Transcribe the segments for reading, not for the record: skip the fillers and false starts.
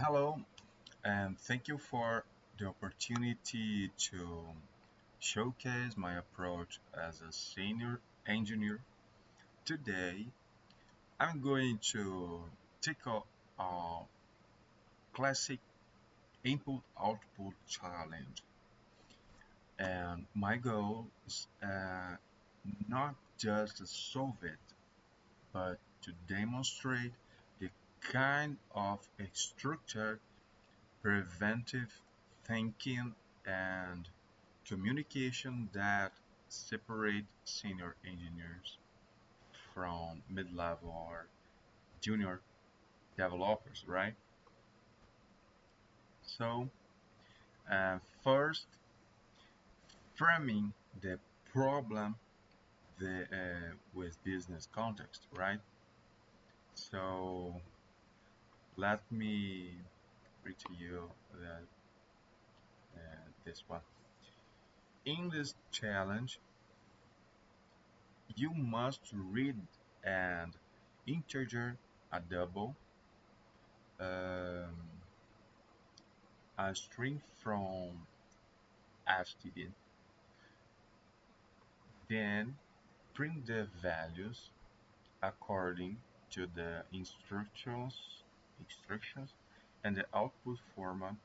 Hello, and thank you for the opportunity to showcase my approach as a senior engineer. Today, I'm going to tackle a classic input-output challenge, and my goal is not just to solve it, but to demonstrate the kind of structured preventive thinking and communication that separate senior engineers from mid-level or junior developers, right? So, first, framing the problem with business context, right? So, let me read to you this one. In this challenge, you must read and integer a double um, a string from Stdin, then print the values according to the instructions and the output format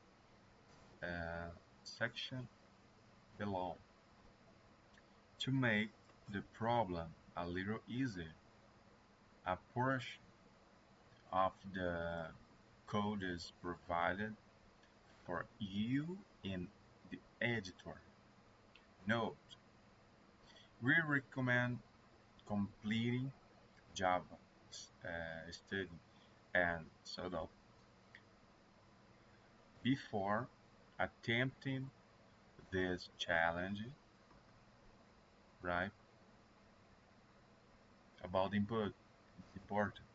section below. To make the problem a little easier, a portion of the code is provided for you in the editor. Note, we recommend completing Java, Stdin and Sdout before attempting this challenge, right? About input, important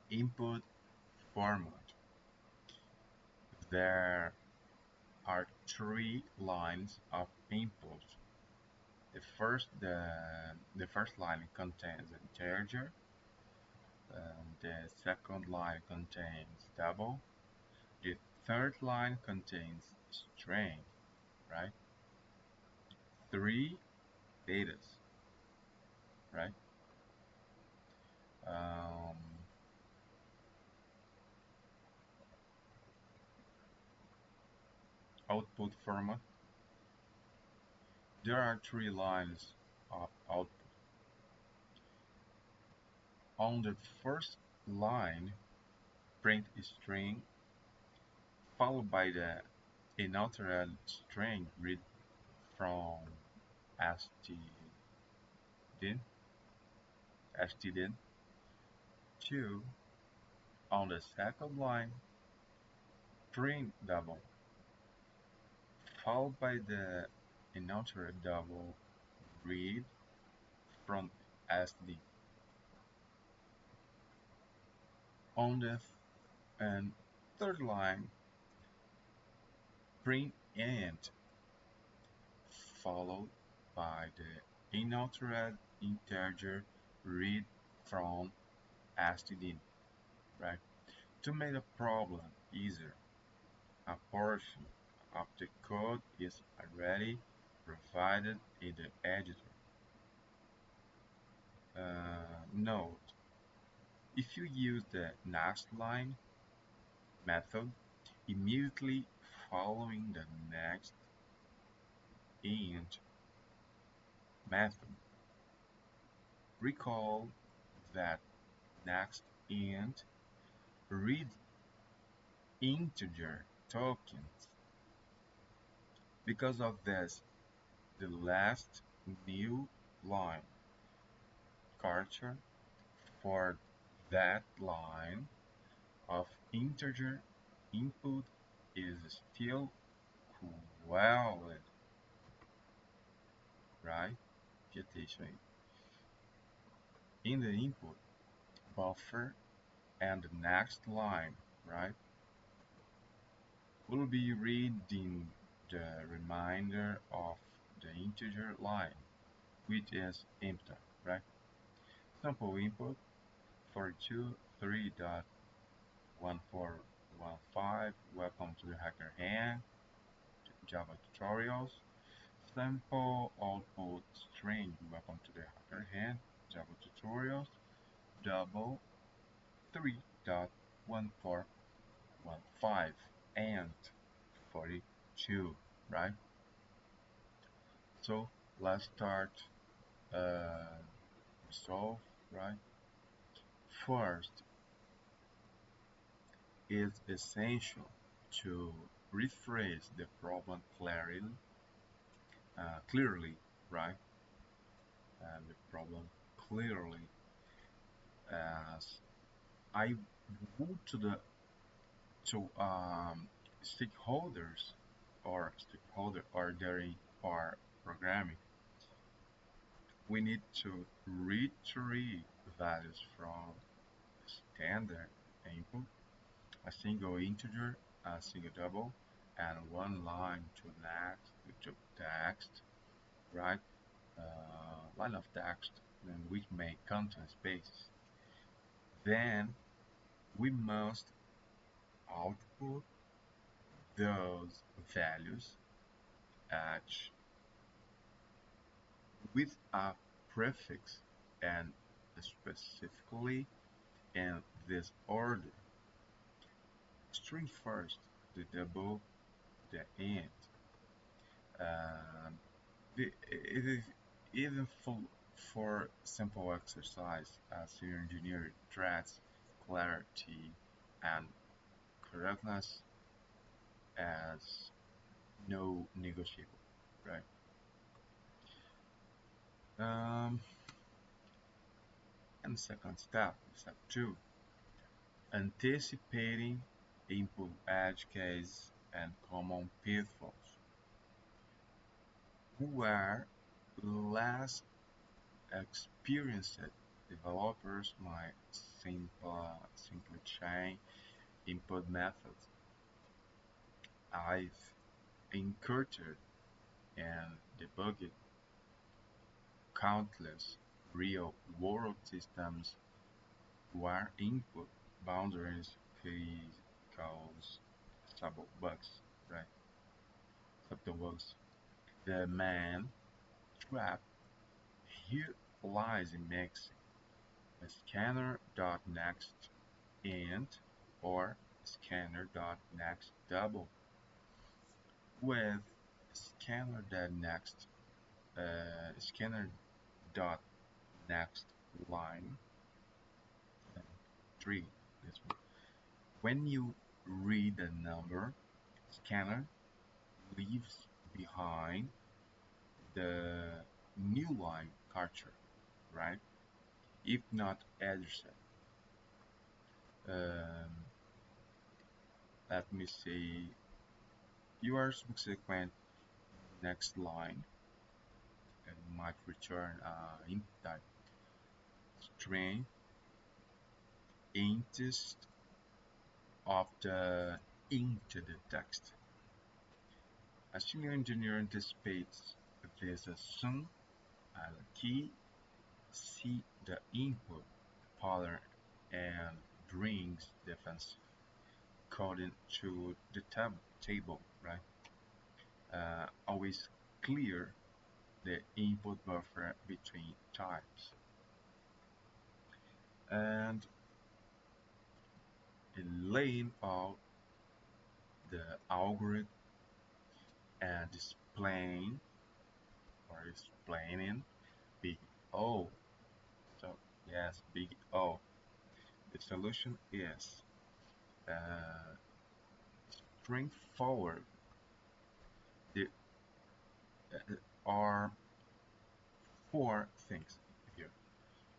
input format. There are three lines of input. The first line contains integer. The second line contains double. The third line contains string, right? Three datas, right? Um, output format. There are three lines of output. On the first line, print a string followed by the unaltered string read from stdin. 2. On the second line, print double followed by the unaltered double read from SD. On the and third line, print int followed by the unaltered integer read from stdin, right? To make the problem easier, a portion of the code is already provided in the editor. Note, if you use the next line method immediately following the next int method, recall that next int reads integer tokens. Because of this, the last new line character for that line of integer input is still valid, right? Pay attention. In the input buffer and the next line, right? We'll be reading the remainder of the integer line, which is empty, right? Sample input 42.3.14 15. Welcome to the HackerRank Java tutorials. Sample output string. Welcome to the HackerRank Java tutorials. Double 3.1415 and 42, right? So let's start resolve, right? First, it's essential to rephrase the problem clearly, right? The problem clearly as I would to stakeholder or during our programming. We need to retrieve values from standard input, a single integer, a single double, and one line to text, right? Line of text, then we make content space. Then we must output those values at with a prefix and specifically in this order. String first, the double, the end. Um, it is even for simple exercise as senior engineer threats clarity and correctness as no negotiable, right? Um, and second step 2, anticipating input edge case and common pitfalls. Who are less experienced developers might simply change input methods. I've encountered and debugged countless real-world systems where input boundaries cause subtle bugs, right? Subtle bugs. The main trap here lies in mixing a scanner.next int or scanner.next double with scanner.next scanner.next line 3. This one. When you read a number, scanner leaves behind the new line capture, right? If not adjusted. Um, Let me see. Your subsequent next line and might return int type string instead of the into the text. A senior engineer anticipates this as soon as a key see the input pattern and brings defensive coding to the table, right? Always clear the input buffer between types. And in laying out the algorithm and explaining big O. So yes, big O. The solution is straightforward. There are 4 things here.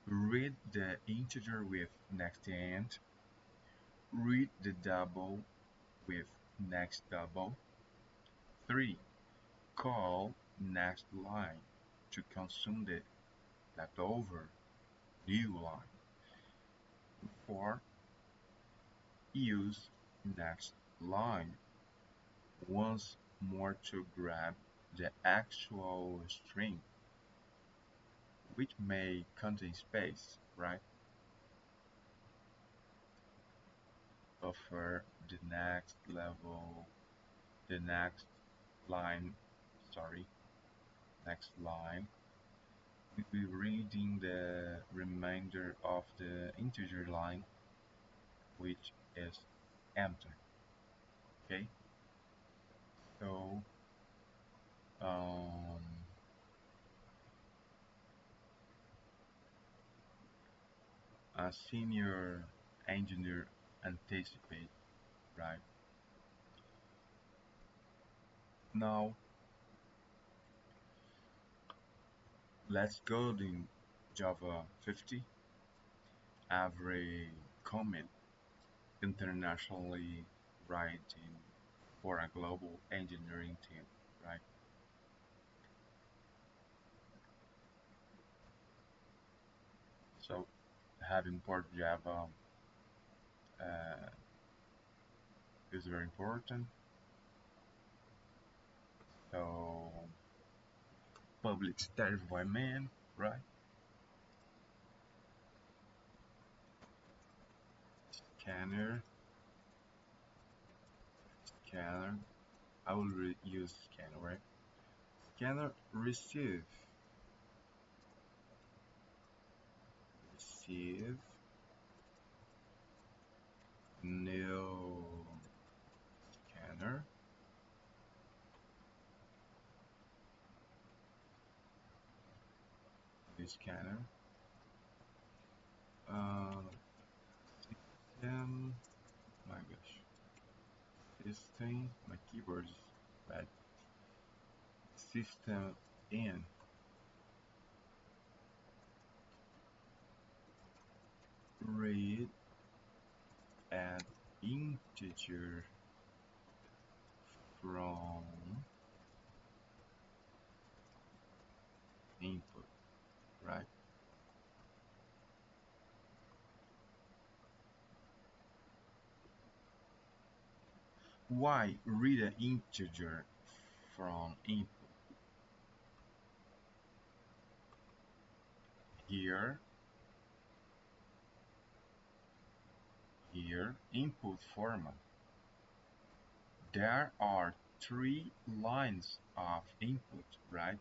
Read the integer with next end. Read the double with next double. 3. Call next line to consume the leftover new line. 4. Use next line once more to grab the actual string, which may contain space, right? buffer the next level, the next line, sorry, next line. We'll be reading the remainder of the integer line, which is empty. Okay, so a senior engineer anticipate, right? Now let's go to Java 50. Every commit internationally writing for a global engineering team, right? So having port Java uh, is very important. So public static environment, right? Scanner, scanner. I will use scanner, right? Scanner receive new scanner, new scanner. System, my gosh, system. My keyboard is bad. System in read an integer from input, right? Why read an integer from input? Here, input format. There are three lines of input, right?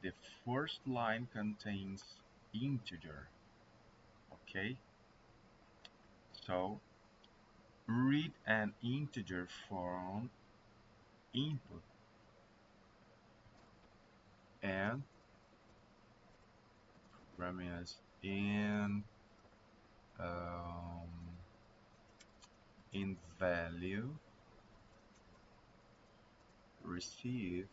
The first line contains integer, okay? So read an integer from input and programming as um, in value receive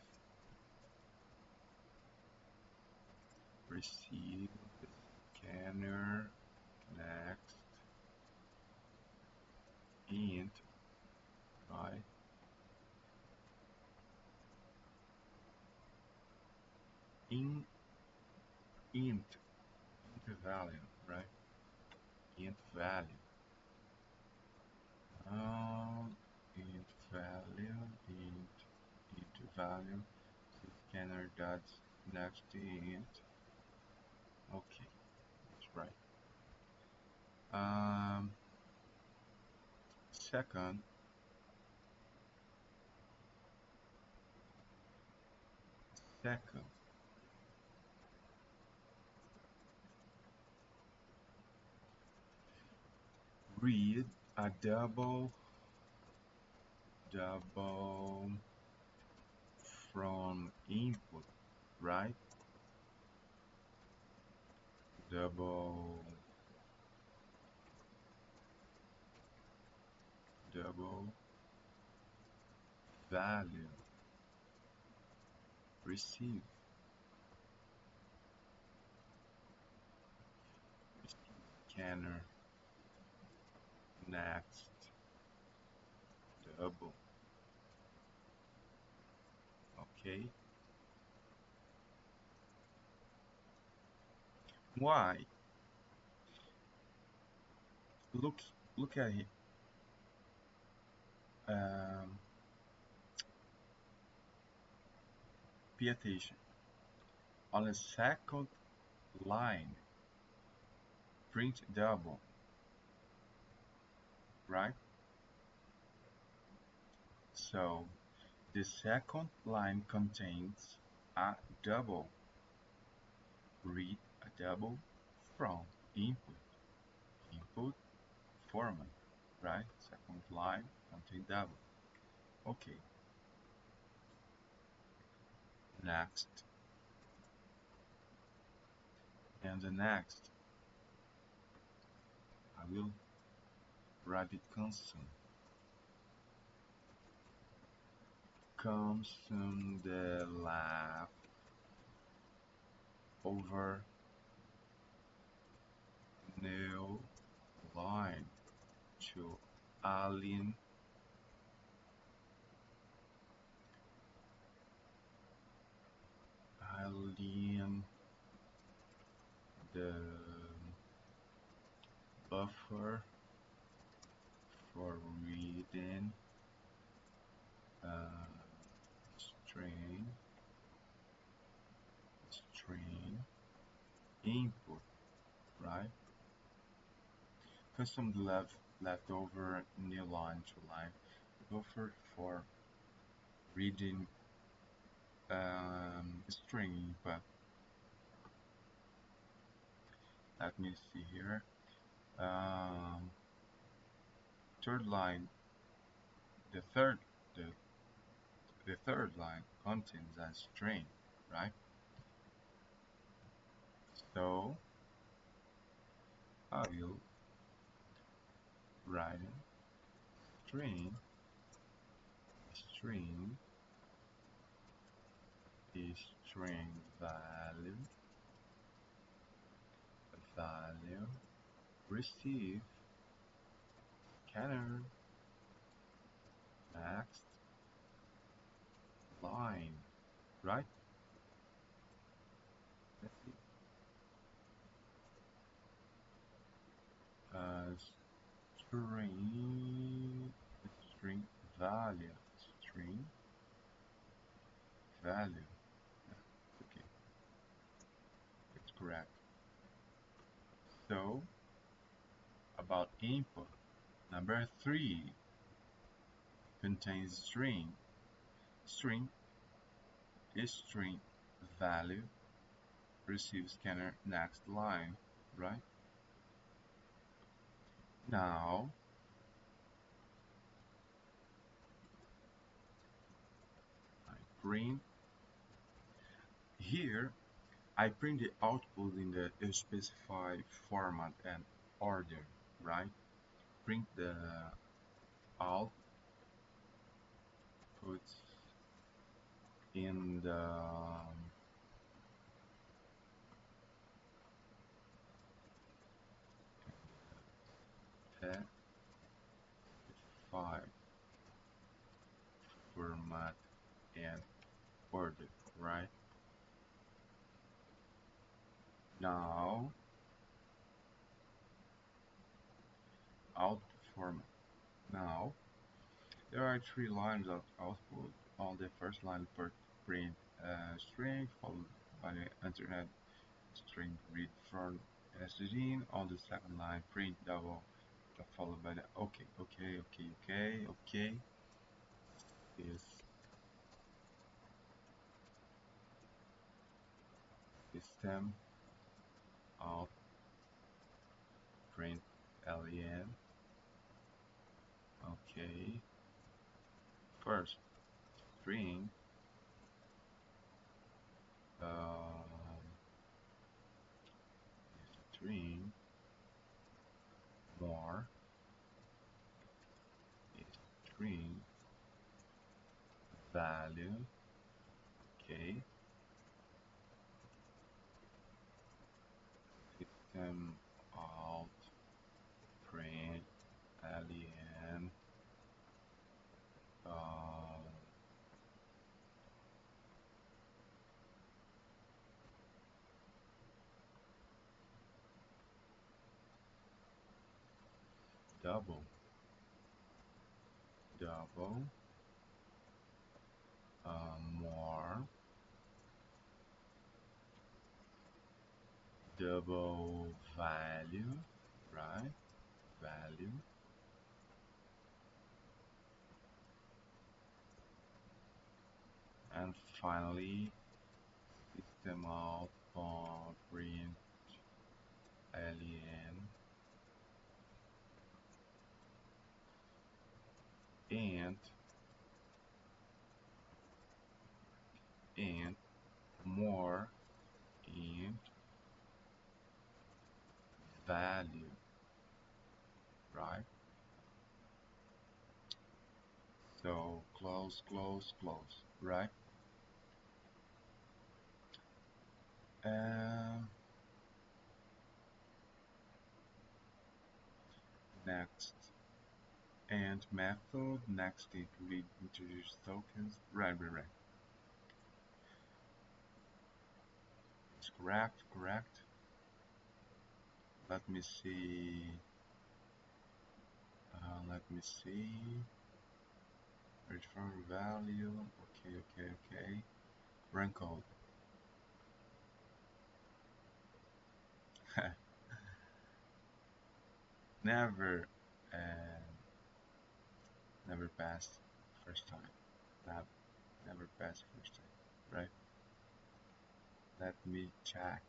the scanner next int, right? In int value, right? Int value. Int value, int value. Scanner dot next int. Okay, that's right. Second, read a double from input, right? Double value receive scanner next double. Okay, why? look look at it. Pay attention. On the second line, print double. right? So the second line contains a double. Read a double from input format, right? Second line contain double. Okay, next, and the next, I will write it comes on the left over new line to align the buffer for reading string input, right? Custom leftover new line to line buffer for reading string input. Let me see here. Third line, the third line contains a string, right? So I will write string is string value receive scanner next line, right? Let's see. String value string value. Okay, it's correct. So about input, number 3 contains string is string value receive scanner next line, right? Now I print here. I print the output in the specified format and order, right? Print the output in the specified format and order, right? Now output format. Now there are 3 lines of output. On the first line, print string followed by the internet string read from Stdin. On the second line, print double followed by the okay. Is system out print len. Okay, first string string more string value. Okay, system out print len double more double value, right? Value and finally system out print alien and more int value, right? So close, right? Um, Next, and method next it read introduce tokens, right. It's correct. Let me see. Return value. Okay. Run code. Never, never passed first time. Never passed first time. Right? Let me check.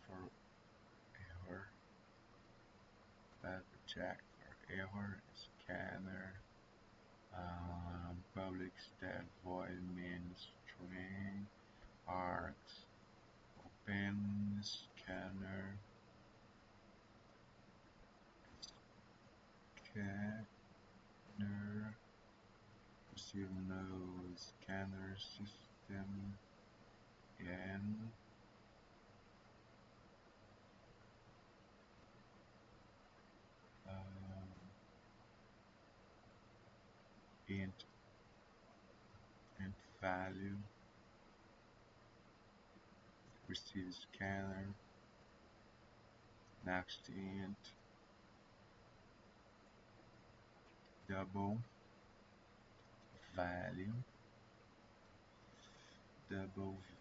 For error. Let me check for error. Scanner. Public stat void main string args open scanner receive no scanner system and int value receive scanner next int double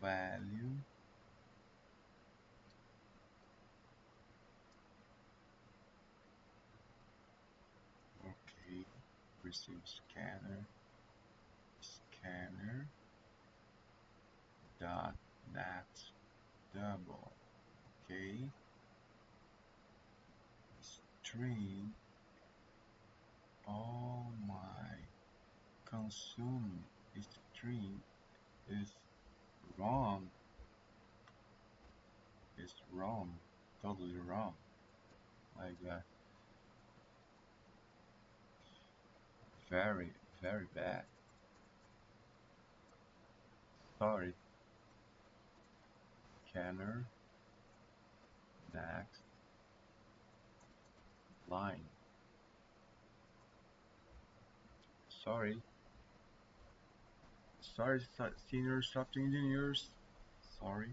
value okay receive scanner dot next double okay string. Oh my, consume string is wrong. It's wrong, totally wrong. Like that, very bad. Sorry. Scanner next line. Sorry, senior software engineers. Sorry.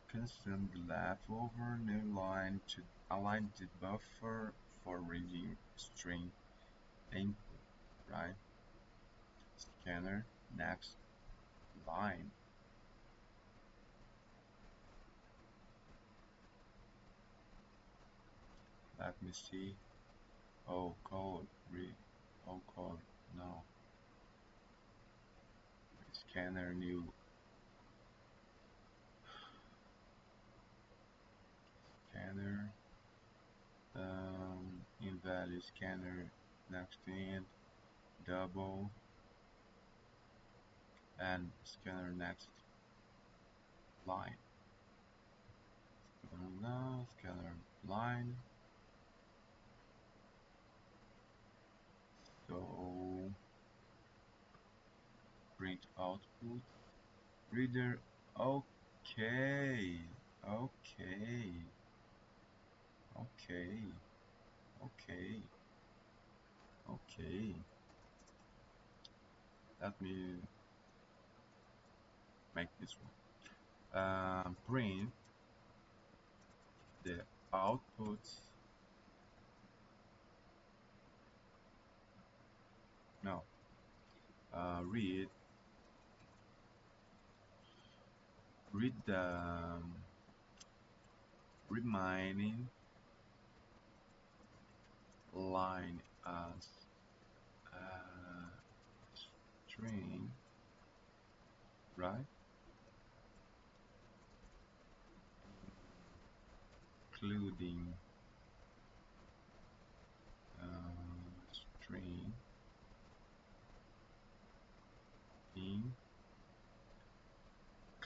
Consume the leftover new line to align the buffer for reading string input, right? Scanner next line. Let me see. Oh, code, read. Oh, code, no. Scanner new. Scanner. In value scanner next int double and scanner next line. Now scanner line. So print output reader. Okay. Let me make this one. Print the outputs. No. Read the remaining line as string, right? Including string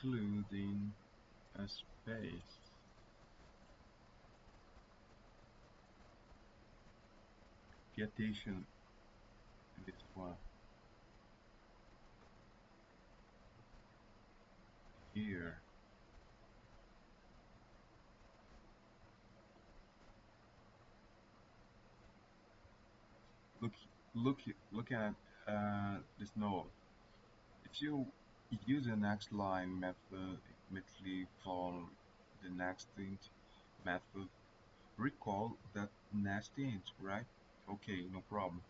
including a space. Pay attention to this one. Here, look, look, look at this node. If you use the next line method immediately for the next int method, recall that next int, right? Okay, no problem.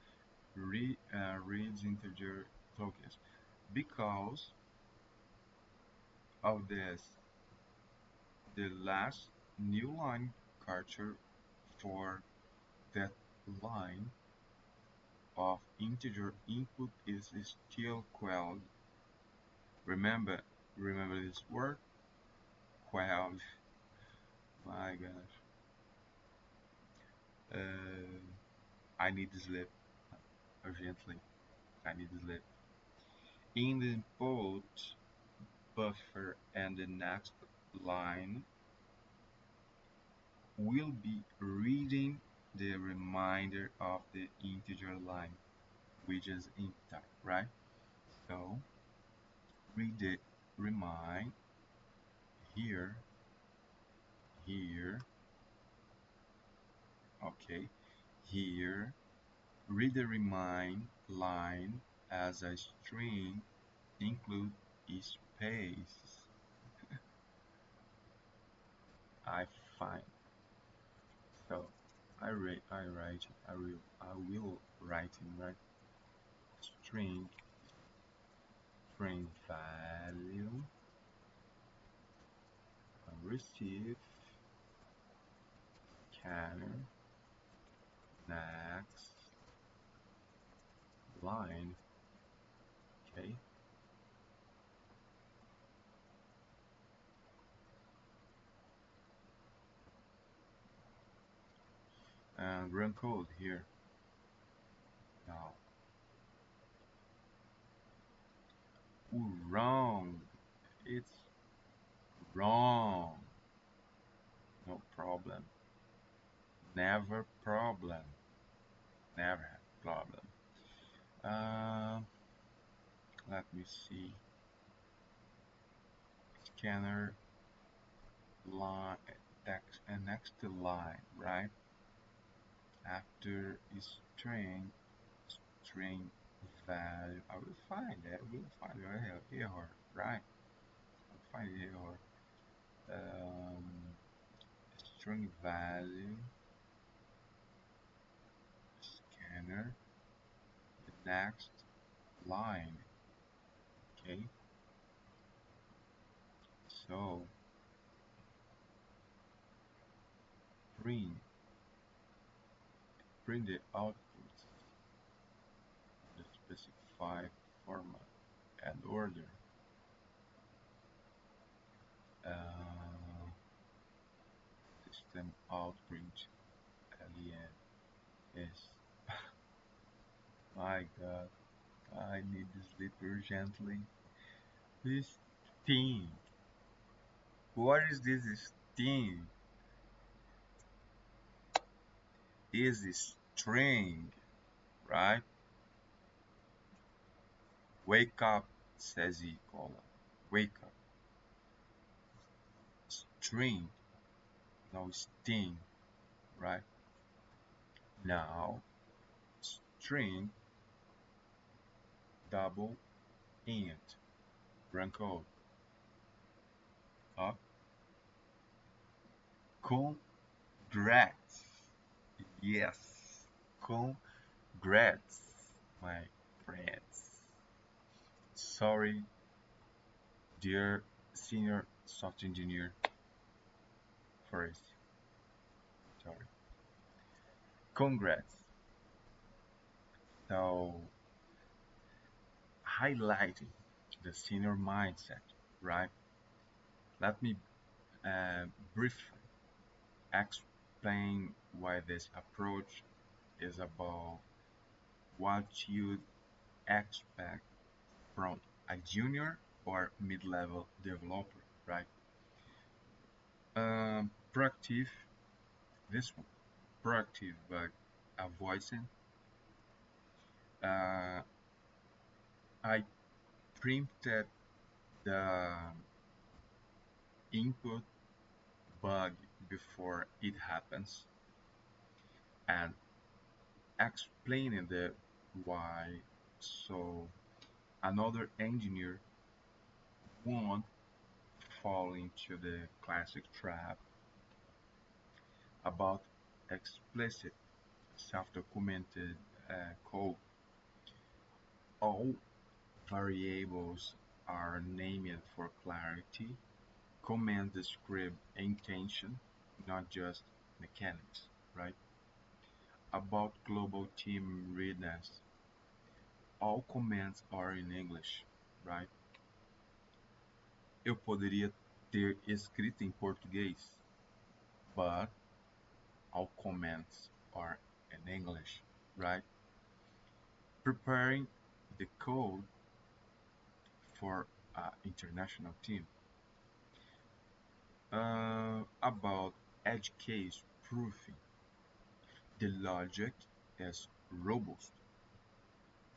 Reads integer tokens. Because of this, the last new line character for that line of integer input is still quelled. Remember this word, quelled. My gosh. I need to sleep urgently. I need to sleep. In the input buffer and the next line will be reading the remainder of the integer line, which is int type, right? So read the remind here, okay, here, read the remind line as a string, include a space. I find. So I will write in right string value receive scanner next line, okay, and run code here. Now wrong, it's wrong, no problem, never problem, never problem. Let me see, scanner line text and next line, right after string value. I will find it. We'll find the error, right? I'll find the error. String value scanner the next line, okay, so print the output in the specified format and order. System out print alien is my god, I need to sleep urgently. This thing, what is this thing? Is this string, right? Wake up, Cezi, wake up. String, no sting, right? Now, string double int, run code. Up. Congrats. Yes, congrats, my friends. Sorry, dear senior software engineer, first. Sorry. Congrats. So, highlighting the senior mindset, right? Let me uh, briefly explain why this approach is about what you'd expect from a junior or mid-level developer, right? Proactive, this one, proactive but avoiding. Uh, I printed the input bug before it happens and explaining the why so another engineer won't fall into the classic trap about explicit self-documented code. All variables are named for clarity. Command describe intention, not just mechanics, right? About global team readiness, all commands are in English, right? Eu poderia ter escrito em português, but all commands are in English, right? Preparing the code for an international team. About edge case proofing, the logic is robust,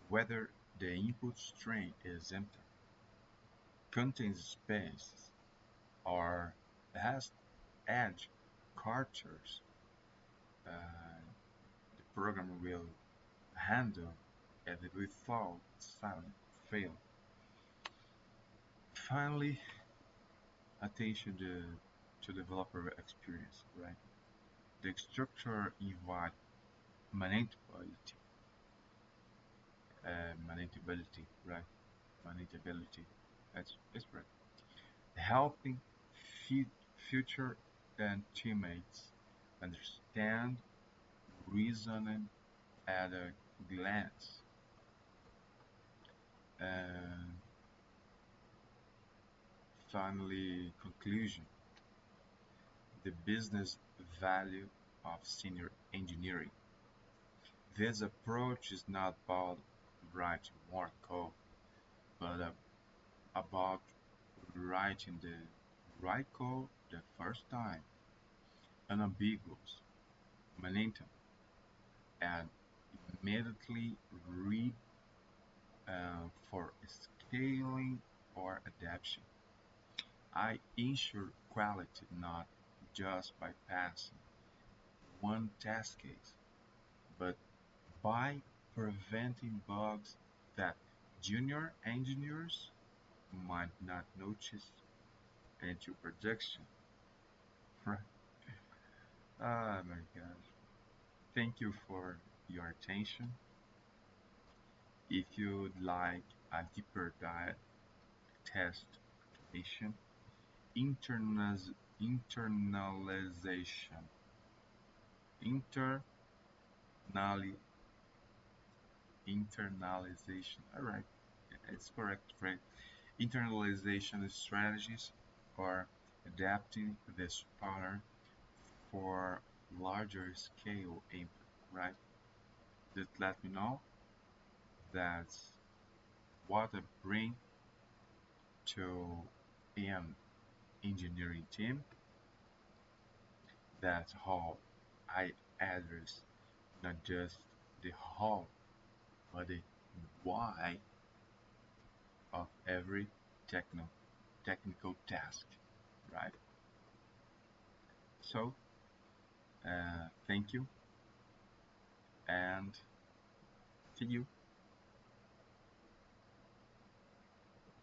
whether the input string is empty, contains space, or has edge characters. Uh, the program will handle it without silent fail. Finally, attention to developer experience, right? The structure involves maintainability, maintainability, right? Maintainability. That's right. Helping future and teammates understand reasoning at a glance. And finally, conclusion. The business value of senior engineering. This approach is not about writing more code, but about writing the right code the first time, unambiguous, momentum, and immediately read for scaling or adaptation. I ensure quality not just by passing one test case, but by preventing bugs that junior engineers might not notice into production. Right? Oh my gosh. Thank you for your attention. If you'd like a deeper dive test automation, internalization, internally, internalization. All right, it's correct, right? Internalization strategies or adapting this pattern for larger scale input, right? Just let me know that's what I bring to an engineering team. That's how I address not just the how, but the why of every technical task, right? So, thank you and see you.